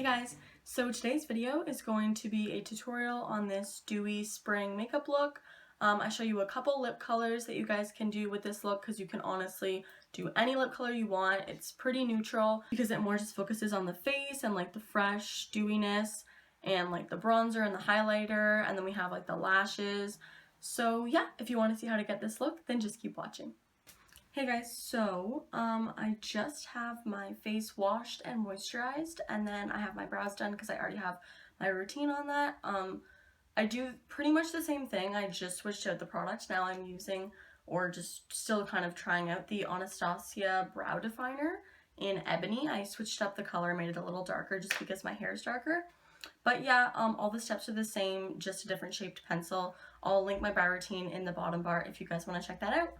Hey guys, so today's video is going to be a tutorial on this dewy spring makeup look. I show you a couple lip colors that you guys can do with this look because you can honestly do any lip color you want. It's pretty neutral because it more just focuses on the face and like the fresh dewiness and like the bronzer and the highlighter, and then we have like the lashes. So yeah, if you want to see how to get this look, then just keep watching. Hey guys, so I just have my face washed and moisturized, and then I have my brows done because I already have my routine on that. I do pretty much the same thing. I just switched out the product. Now I'm using, or just still kind of trying out, the Anastasia brow definer in Ebony. I switched up the color, made it a little darker just because my hair is darker. But yeah, all the steps are the same, just a different shaped pencil. I'll link my brow routine in the bottom bar if you guys want to check that out.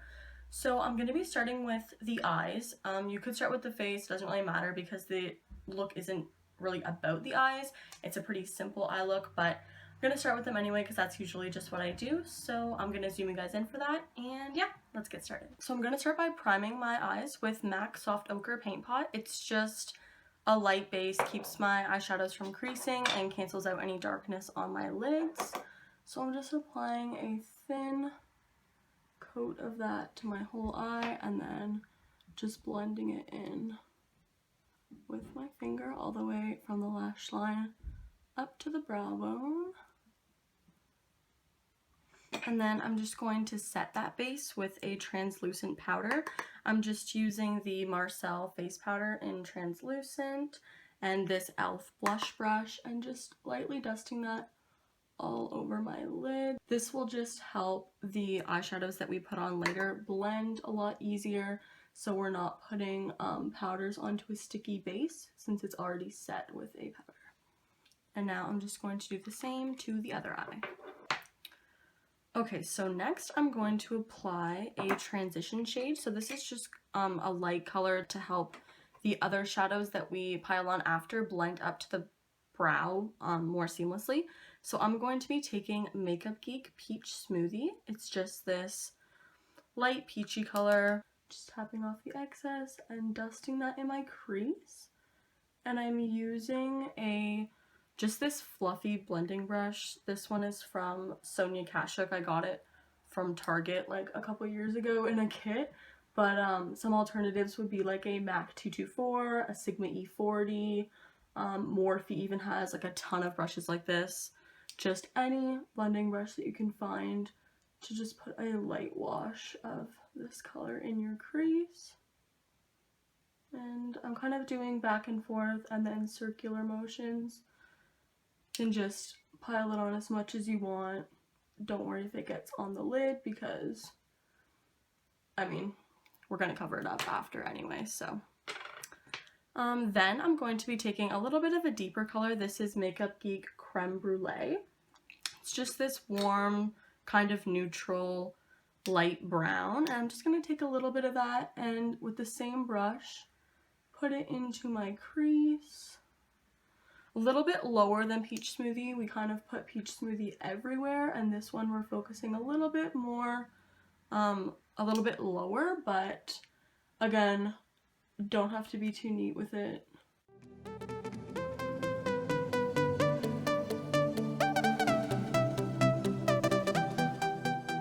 So I'm going to be starting with the eyes. You could start with the face, doesn't really matter because the look isn't really about the eyes. It's a pretty simple eye look, but I'm going to start with them anyway because that's usually just what I do. So I'm going to zoom you guys in for that, and yeah, let's get started. So I'm going to start by priming my eyes with MAC Soft Ochre Paint Pot. It's just a light base, keeps my eyeshadows from creasing and cancels out any darkness on my lids. So I'm just applying a thin coat of that to my whole eye and then just blending it in with my finger all the way from the lash line up to the brow bone. And then I'm just going to set that base with a translucent powder. I'm just using the Marcelle face powder in translucent and this e.l.f. blush brush and just lightly dusting that all over my lid. This will just help the eyeshadows that we put on later blend a lot easier, so we're not putting powders onto a sticky base since it's already set with a powder. And now I'm just going to do the same to the other eye. Okay, so next I'm going to apply a transition shade. So this is just a light color to help the other shadows that we pile on after blend up to the brow more seamlessly. So I'm going to be taking Makeup Geek Peach Smoothie. It's just this light peachy color. Just tapping off the excess and dusting that in my crease. And I'm using just this fluffy blending brush. This one is from Sonia Kashuk. I got it from Target like a couple years ago in a kit. But some alternatives would be like a MAC 224, a Sigma E40. Morphe even has like a ton of brushes like this. Just any blending brush that you can find to just put a light wash of this color in your crease. And I'm kind of doing back and forth and then circular motions. You can just pile it on as much as you want. Don't worry if it gets on the lid because, I mean, we're going to cover it up after anyway, so. Then I'm going to be taking a little bit of a deeper color. This is Makeup Geek Crème Brulée. It's just this warm, kind of neutral, light brown. And I'm just going to take a little bit of that and with the same brush, put it into my crease. A little bit lower than Peach Smoothie. We kind of put Peach Smoothie everywhere, and this one we're focusing a little bit more, a little bit lower, but again, don't have to be too neat with it.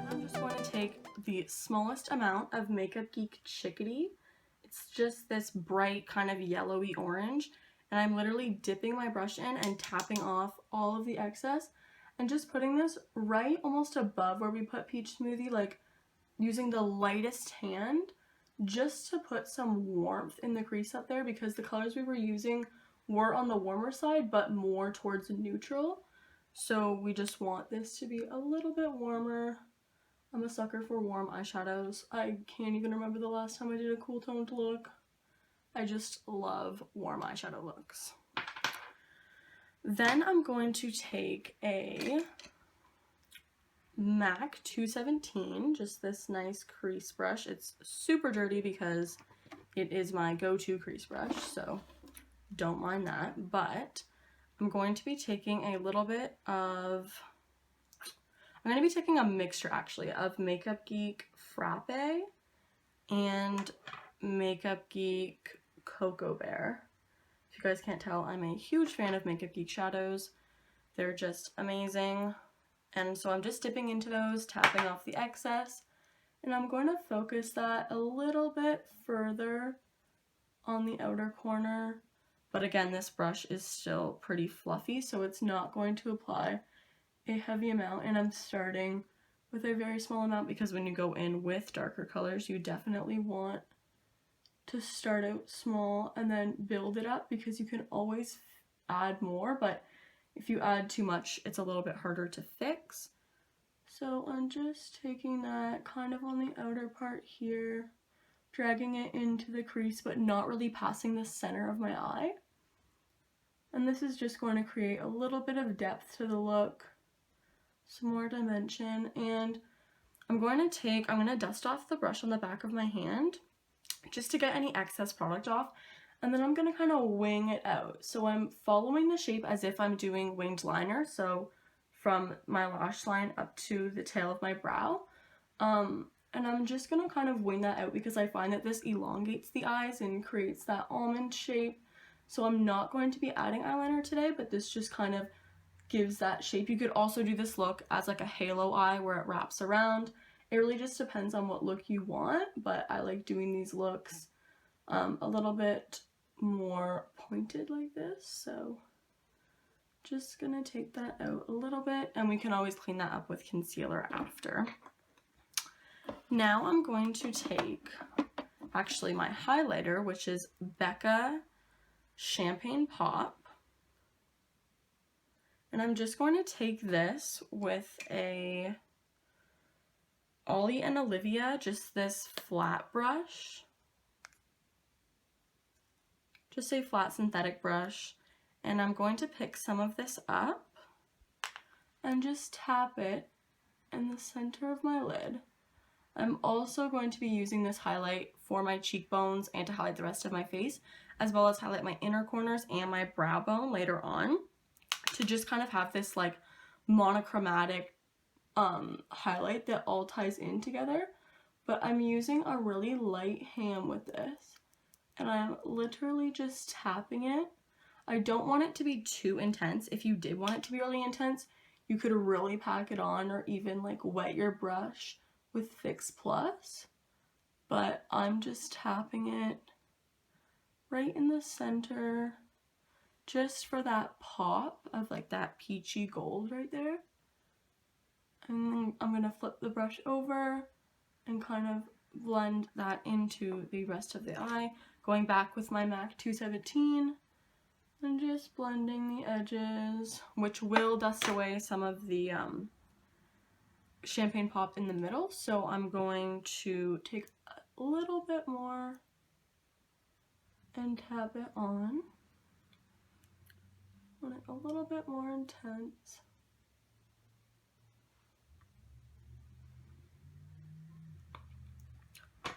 I'm just going to take the smallest amount of Makeup Geek Chickadee. It's just this bright kind of yellowy orange, and I'm literally dipping my brush in and tapping off all of the excess and just putting this right almost above where we put Peach Smoothie, like using the lightest hand just to put some warmth in the crease up there because the colors we were using were on the warmer side but more towards neutral. So we just want this to be a little bit warmer. I'm a sucker for warm eyeshadows. I can't even remember the last time I did a cool toned look. I just love warm eyeshadow looks. Then I'm going to take a MAC 217, just this nice crease brush. It's super dirty because it is my go-to crease brush, so don't mind that. But I'm going to be taking a little bit of, I'm going to be taking a mixture actually of Makeup Geek Frappe and Makeup Geek Cocoa Bear. If you guys can't tell, I'm a huge fan of Makeup Geek shadows. They're just amazing. And so I'm just dipping into those, tapping off the excess, and I'm going to focus that a little bit further on the outer corner. But again, this brush is still pretty fluffy, so it's not going to apply a heavy amount, and I'm starting with a very small amount because when you go in with darker colors, you definitely want to start out small and then build it up, because you can always add more, but if you add too much, it's a little bit harder to fix. So I'm just taking that kind of on the outer part here, dragging it into the crease, but not really passing the center of my eye. And this is just going to create a little bit of depth to the look, some more dimension, and I'm going to dust off the brush on the back of my hand just to get any excess product off, and then I'm going to kind of wing it out. So I'm following the shape as if I'm doing winged liner, so from my lash line up to the tail of my brow. And I'm just going to kind of wing that out because I find that this elongates the eyes and creates that almond shape. So I'm not going to be adding eyeliner today, but this just kind of gives that shape. You could also do this look as like a halo eye where it wraps around. It really just depends on what look you want, but I like doing these looks a little bit more pointed like this. So just gonna take that out a little bit, and we can always clean that up with concealer after. Now I'm going to take actually my highlighter, which is Becca Champagne Pop. And I'm just going to take this with a Ollie and Olivia, just this flat brush. Just a flat synthetic brush. And I'm going to pick some of this up and just tap it in the center of my lid. I'm also going to be using this highlight for my cheekbones and to highlight the rest of my face, as well as highlight my inner corners and my brow bone later on, to just kind of have this like monochromatic highlight that all ties in together. But I'm using a really light hand with this, and I'm literally just tapping it. I don't want it to be too intense. If you did want it to be really intense, you could really pack it on or even like wet your brush with Fix Plus, but I'm just tapping it right in the center just for that pop of like that peachy gold right there. And then I'm going to flip the brush over and kind of blend that into the rest of the eye, going back with my MAC 217 and just blending the edges, which will dust away some of the Champagne Pop in the middle. So I'm going to take a little bit more and tap it on. I want it a little bit more intense.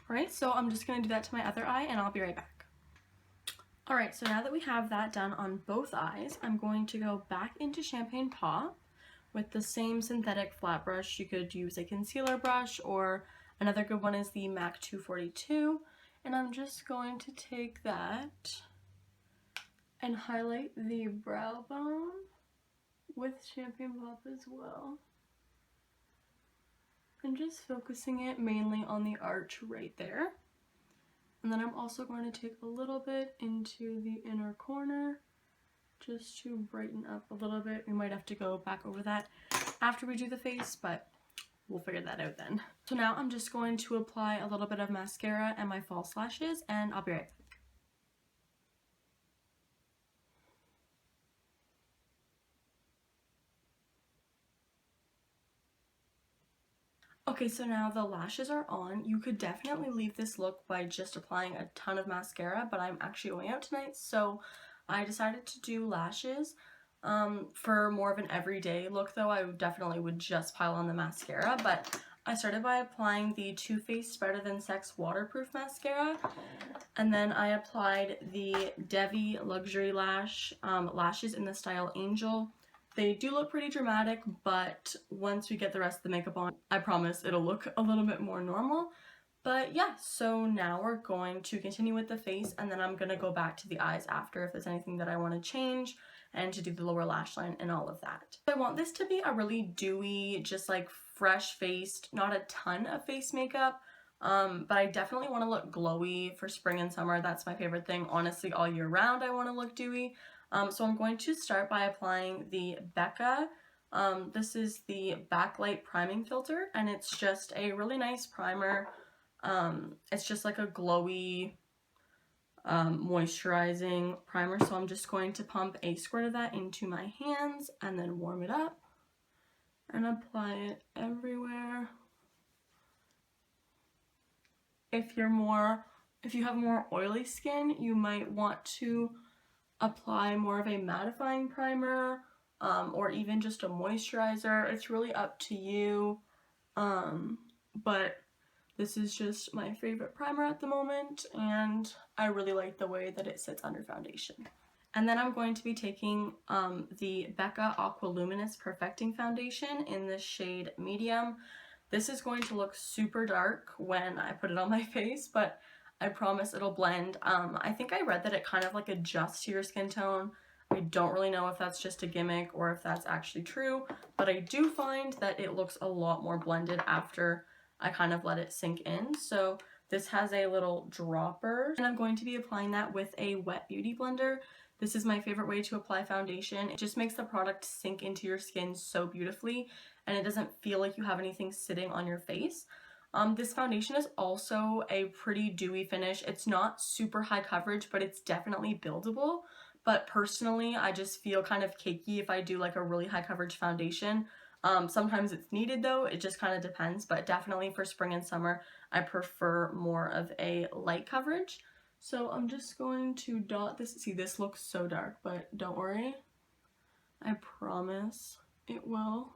Alright, so I'm just going to do that to my other eye and I'll be right back. Alright, so now that we have that done on both eyes, I'm going to go back into Champagne Pop with the same synthetic flat brush. You could use a concealer brush, or another good one is the MAC 242. And I'm just going to take that and highlight the brow bone with Champagne Pop as well. And just focusing it mainly on the arch right there. And then I'm also going to take a little bit into the inner corner just to brighten up a little bit. We might have to go back over that after we do the face, but we'll figure that out then. So now I'm just going to apply a little bit of mascara and my false lashes, and I'll be right back. Okay, so now the lashes are on. You could definitely leave this look by just applying a ton of mascara, but I'm actually going out tonight, so I decided to do lashes. For more of an everyday look though, I definitely would just pile on the mascara, but I started by applying the Too Faced Better Than Sex waterproof mascara, and then I applied the Devi Luxury lashes in the style Angel. They do look pretty dramatic, but once we get the rest of the makeup on, I promise it'll look a little bit more normal. But yeah, so now we're going to continue with the face, and then I'm going to go back to the eyes after if there's anything that I want to change, and to do the lower lash line and all of that. I want this to be a really dewy, just like fresh faced, not a ton of face makeup, but I definitely want to look glowy for spring and summer. That's my favorite thing. Honestly, all year round I want to look dewy. So I'm going to start by applying the Becca. This is the Backlight priming filter, and it's just a really nice primer. It's just like a glowy moisturizing primer, so I'm just going to pump a squirt of that into my hands and then warm it up and apply it everywhere. If you have more oily skin, you might want to apply more of a mattifying primer, or even just a moisturizer. It's really up to you, but this is just my favorite primer at the moment, and I really like the way that it sits under foundation. And then I'm going to be taking the Becca Aqua Luminous Perfecting Foundation in the shade Medium. This is going to look super dark when I put it on my face, but I promise it'll blend. I think I read that it kind of like adjusts to your skin tone. I don't really know if that's just a gimmick or if that's actually true, but I do find that it looks a lot more blended after I kind of let it sink in. So this has a little dropper, and I'm going to be applying that with a wet beauty blender. This is my favorite way to apply foundation. It just makes the product sink into your skin so beautifully, and it doesn't feel like you have anything sitting on your face. This foundation is also a pretty dewy finish. It's not super high coverage, but it's definitely buildable. But personally, I just feel kind of cakey if I do like a really high coverage foundation. Sometimes it's needed though, it just kind of depends, but definitely for spring and summer, I prefer more of a light coverage. So I'm just going to dot this. See, this looks so dark, but don't worry. I promise it will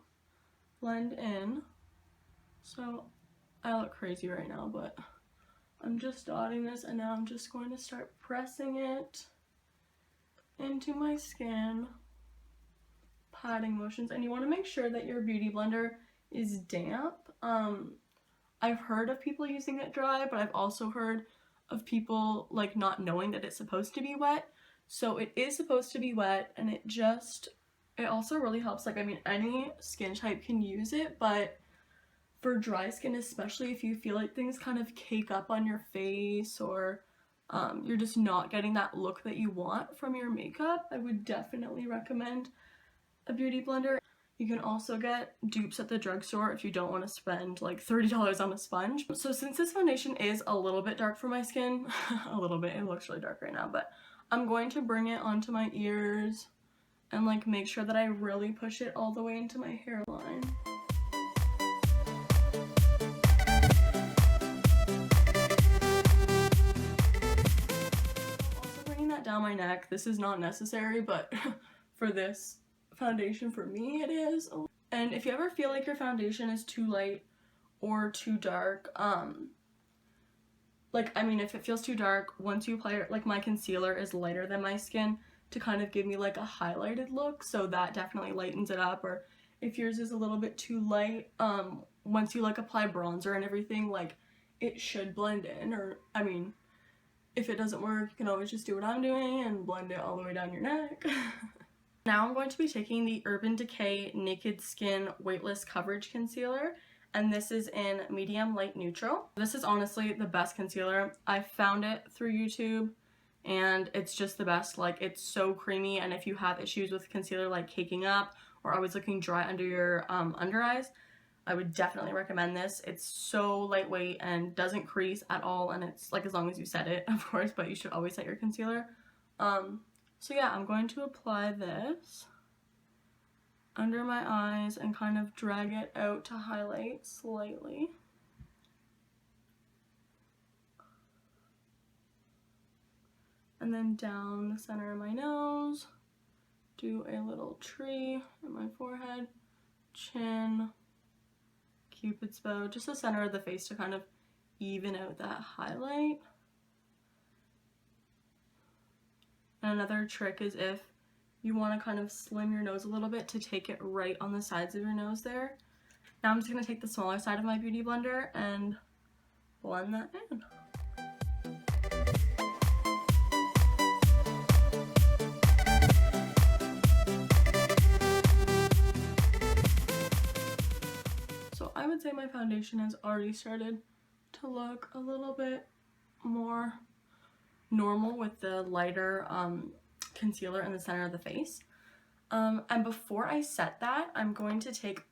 blend in. So I look crazy right now, but I'm just dotting this, and now I'm just going to start pressing it into my skin. Patting motions, and you want to make sure that your beauty blender is damp. I've heard of people using it dry, but I've also heard of people like not knowing that it's supposed to be wet. So it is supposed to be wet, and it also really helps. Like, I mean, any skin type can use it, but for dry skin, especially if you feel like things kind of cake up on your face, or you're just not getting that look that you want from your makeup, I would definitely recommend a beauty blender. You can also get dupes at the drugstore if you don't want to spend like $30 on a sponge. So since this foundation is a little bit dark for my skin, a little bit, it looks really dark right now, but I'm going to bring it onto my ears and like make sure that I really push it all the way into my hairline. Also bringing that down my neck. This is not necessary, but for this foundation, for me it is. And if you ever feel like your foundation is too light or too dark, like, I mean, if it feels too dark, once you apply it, like my concealer is lighter than my skin to kind of give me like a highlighted look, so that definitely lightens it up. Or if yours is a little bit too light, once you like apply bronzer and everything, like it should blend in. Or I mean, if it doesn't work, you can always just do what I'm doing and blend it all the way down your neck. Now I'm going to be taking the Urban Decay Naked Skin Weightless Coverage Concealer, and this is in medium light neutral. This is honestly the best concealer. I found it through YouTube, and it's just the best. Like, it's so creamy, and if you have issues with concealer like caking up or always looking dry under your under eyes, I would definitely recommend this. It's so lightweight and doesn't crease at all, and it's like, as long as you set it, of course, but you should always set your concealer. So yeah, I'm going to apply this under my eyes and kind of drag it out to highlight slightly. And then down the center of my nose, do a little tree in my forehead, chin, Cupid's bow, just the center of the face to kind of even out that highlight. And another trick is if you want to kind of slim your nose a little bit, to take it right on the sides of your nose there. Now I'm just going to take the smaller side of my beauty blender and blend that in. So I would say my foundation has already started to look a little bit more normal with the lighter concealer in the center of the face. And before I set that, I'm going to take,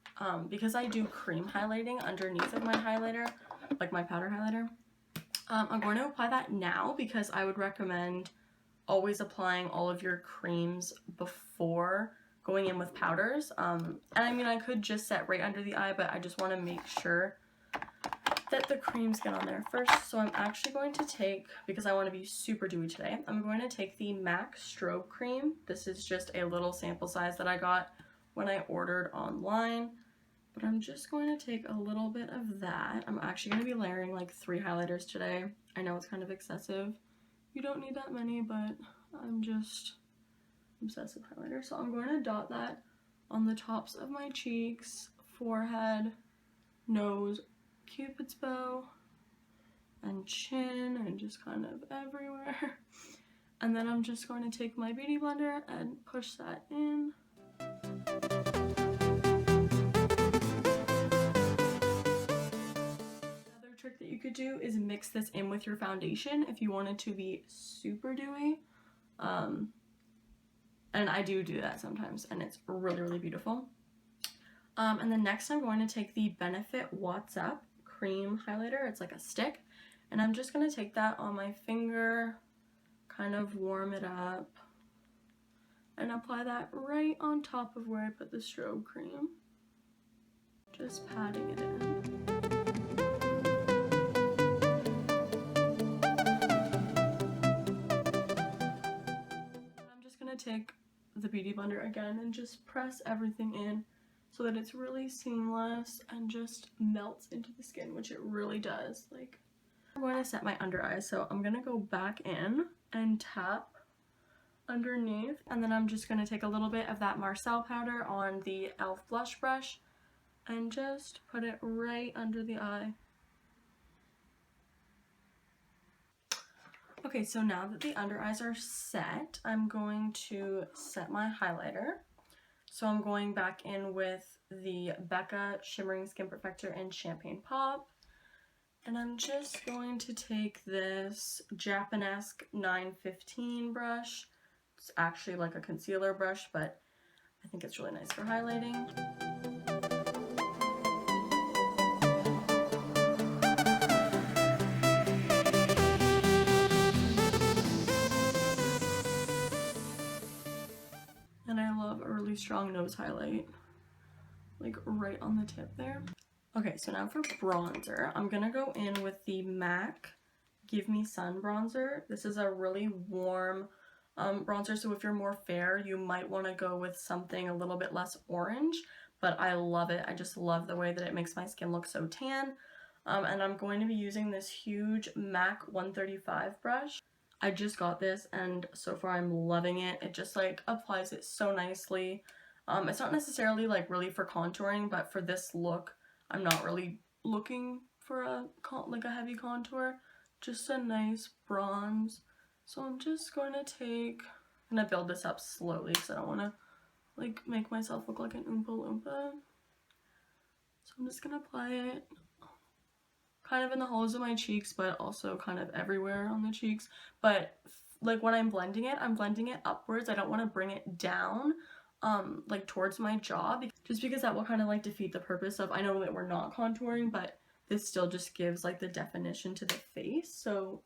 because I do cream highlighting underneath of my highlighter, like my powder highlighter, I'm going to apply that now because I would recommend always applying all of your creams before going in with powders. And I mean, I could just set right under the eye, but I just want to make sure that the creams get on there first. So I'm actually going to take, because I want to be super dewy today, I'm going to take the MAC strobe cream. This is just a little sample size that I got when I ordered online, but I'm just going to take a little bit of that. I'm actually going to be layering like 3 highlighters today. I know it's kind of excessive. You don't need that many, but I'm just obsessive highlighter. So I'm going to dot that on the tops of my cheeks, forehead, nose, Cupid's bow, and chin, and just kind of everywhere. And then I'm just going to take my beauty blender and push that in. Another trick that you could do is mix this in with your foundation if you want it to be super dewy. And I do that sometimes, and it's really, really beautiful. And then next I'm going to take the Benefit What's Up cream highlighter. It's like a stick, and I'm just going to take that on my finger, kind of warm it up, and apply that right on top of where I put the strobe cream, just patting it in. I'm just going to take the beauty blender again and just press everything in so that it's really seamless and just melts into the skin, which it really does. Like, I'm going to set my under eyes, so I'm going to go back in and tap underneath, and then I'm just going to take a little bit of that Marcelle powder on the e.l.f. blush brush and just put it right under the eye. Okay, so now that the under eyes are set, I'm going to set my highlighter. So I'm going back in with the Becca Shimmering Skin Perfector in Champagne Pop. And I'm just going to take this Japanesque 915 brush. It's actually like a concealer brush, but I think it's really nice for highlighting. And I love a really strong nose highlight, like right on the tip there. Okay, so now for bronzer, I'm gonna go in with the MAC Give Me Sun bronzer. This is a really warm bronzer, so if you're more fair, you might want to go with something a little bit less orange, but I love it. I just love the way that it makes my skin look so tan. And I'm going to be using this huge MAC 135 brush. I just got this, and so far I'm loving it. It just like applies it so nicely. It's not necessarily like really for contouring, but for this look, I'm not really looking for a heavy contour, just a nice bronze. So I'm just going to build this up slowly because I don't want to like make myself look like an Oompa Loompa. So I'm just going to apply it kind of in the hollows of my cheeks, but also kind of everywhere on the cheeks. But like when I'm blending it upwards. I don't want to bring it down like towards my jaw, just because that will kind of like defeat the purpose of, I know that we're not contouring, but this still just gives like the definition to the face, so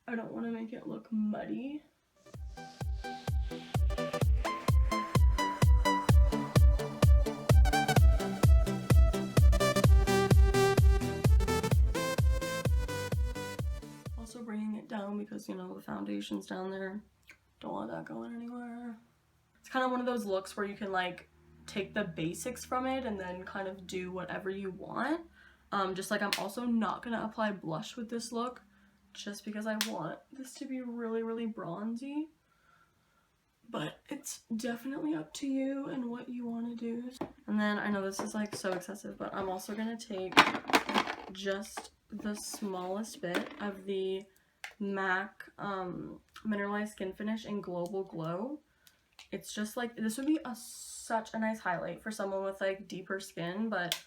I don't want to make it look muddy. Also bringing it down because, you know, the foundation's down there. Don't want that going anywhere. It's kind of one of those looks where you can like take the basics from it and then kind of do whatever you want. Just like I'm also not going to apply blush with this look just because I want this to be really, really bronzy. But it's definitely up to you and what you want to do. And then I know this is like so excessive, but I'm also going to take just the smallest bit of the MAC Mineralized Skin Finish in Global Glow. It's just like, this would be such a nice highlight for someone with like deeper skin, but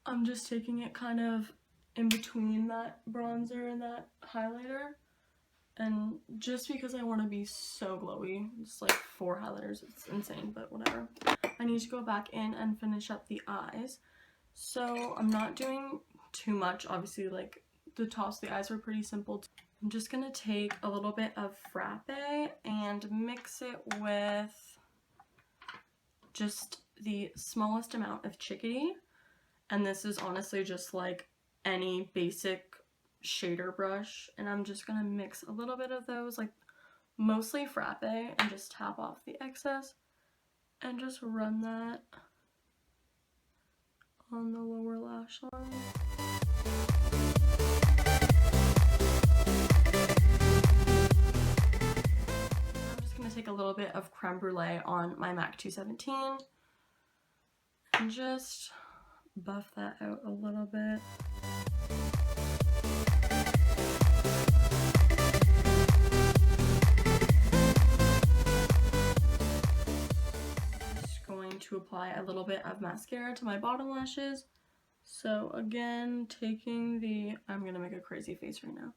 I'm just taking it kind of in between that bronzer and that highlighter. And just because I want to be so glowy, it's like 4 highlighters, it's insane, but whatever. I need to go back in and finish up the eyes. So I'm not doing too much, obviously, like the tops of the eyes were pretty simple. I'm just gonna take a little bit of frappe and mix it with just the smallest amount of chickadee. And this is honestly just like any basic shader brush, and I'm just gonna mix a little bit of those, like mostly frappe, and just tap off the excess and just run that on the lower lash line. I'm just gonna take a little bit of crème brulée on my MAC 217 and just buff that out a little bit. To apply a little bit of mascara to my bottom lashes. So again, taking the, I'm gonna make a crazy face right now.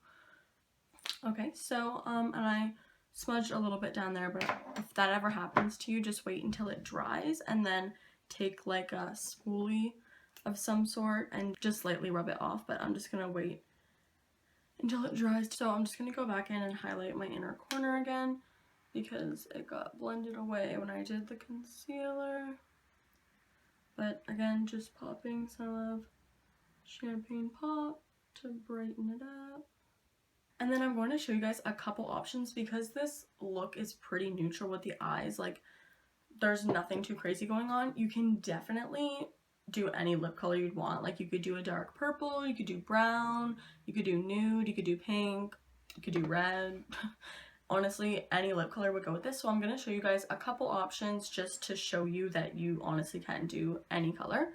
Okay, so and I smudged a little bit down there, but if that ever happens to you, just wait until it dries and then take like a spoolie of some sort and just lightly rub it off. But I'm just gonna wait until it dries. So I'm just gonna go back in and highlight my inner corner again, because it got blended away when I did the concealer. But again, just popping some of Champagne Pop to brighten it up. And then I'm going to show you guys a couple options, because this look is pretty neutral with the eyes. Like, there's nothing too crazy going on. You can definitely do any lip color you'd want. Like, you could do a dark purple, you could do brown, you could do nude, you could do pink, you could do red. Honestly, any lip color would go with this. So I'm going to show you guys a couple options just to show you that you honestly can do any color.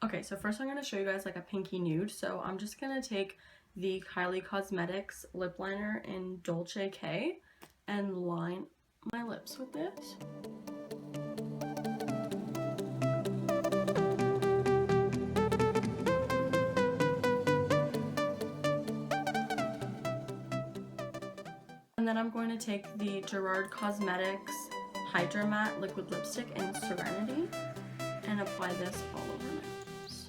Okay, so first I'm going to show you guys like a pinky nude. So I'm just going to take the Kylie Cosmetics lip liner in Dolce K and line my lips with this. And then I'm going to take the Gerard Cosmetics Hydra Matte Liquid Lipstick in Serenity and apply this all over my lips.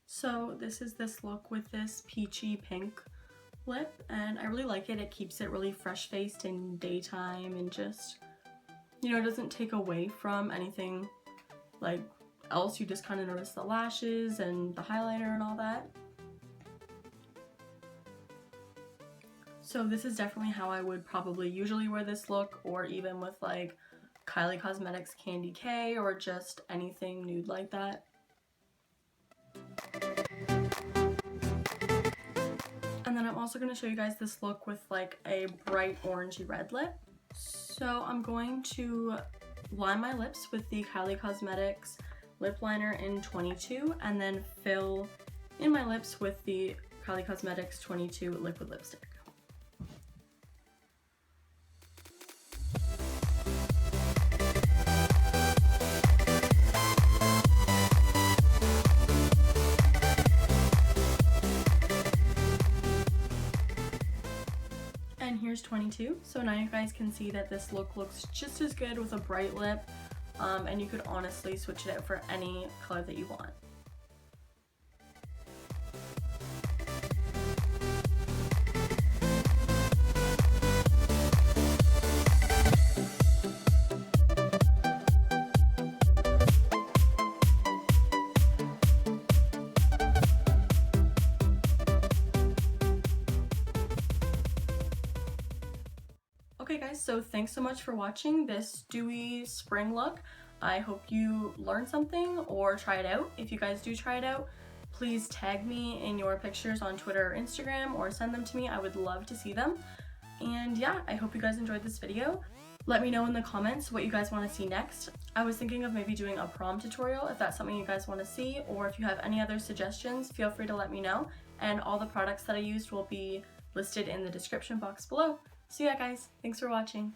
So this is this look with this peachy pink lip, and I really like it. It keeps it really fresh faced in daytime and just, you know, it doesn't take away from anything like else. You just kind of notice the lashes and the highlighter and all that. So this is definitely how I would probably usually wear this look, or even with like Kylie Cosmetics Candy K or just anything nude like that. And then I'm also going to show you guys this look with like a bright orangey red lip. So I'm going to line my lips with the Kylie Cosmetics lip liner in 22 and then fill in my lips with the Kylie Cosmetics 22 liquid lipstick. And here's 22. So now you guys can see that this look looks just as good with a bright lip, and you could honestly switch it out for any color that you want. Okay guys, so thanks so much for watching this dewy spring look. I hope you learned something or try it out. If you guys do try it out, please tag me in your pictures on Twitter or Instagram, or send them to me. I would love to see them. And yeah, I hope you guys enjoyed this video. Let me know in the comments what you guys want to see next. I was thinking of maybe doing a prom tutorial if that's something you guys want to see, or if you have any other suggestions, feel free to let me know. And all the products that I used will be listed in the description box below. So yeah guys, thanks for watching.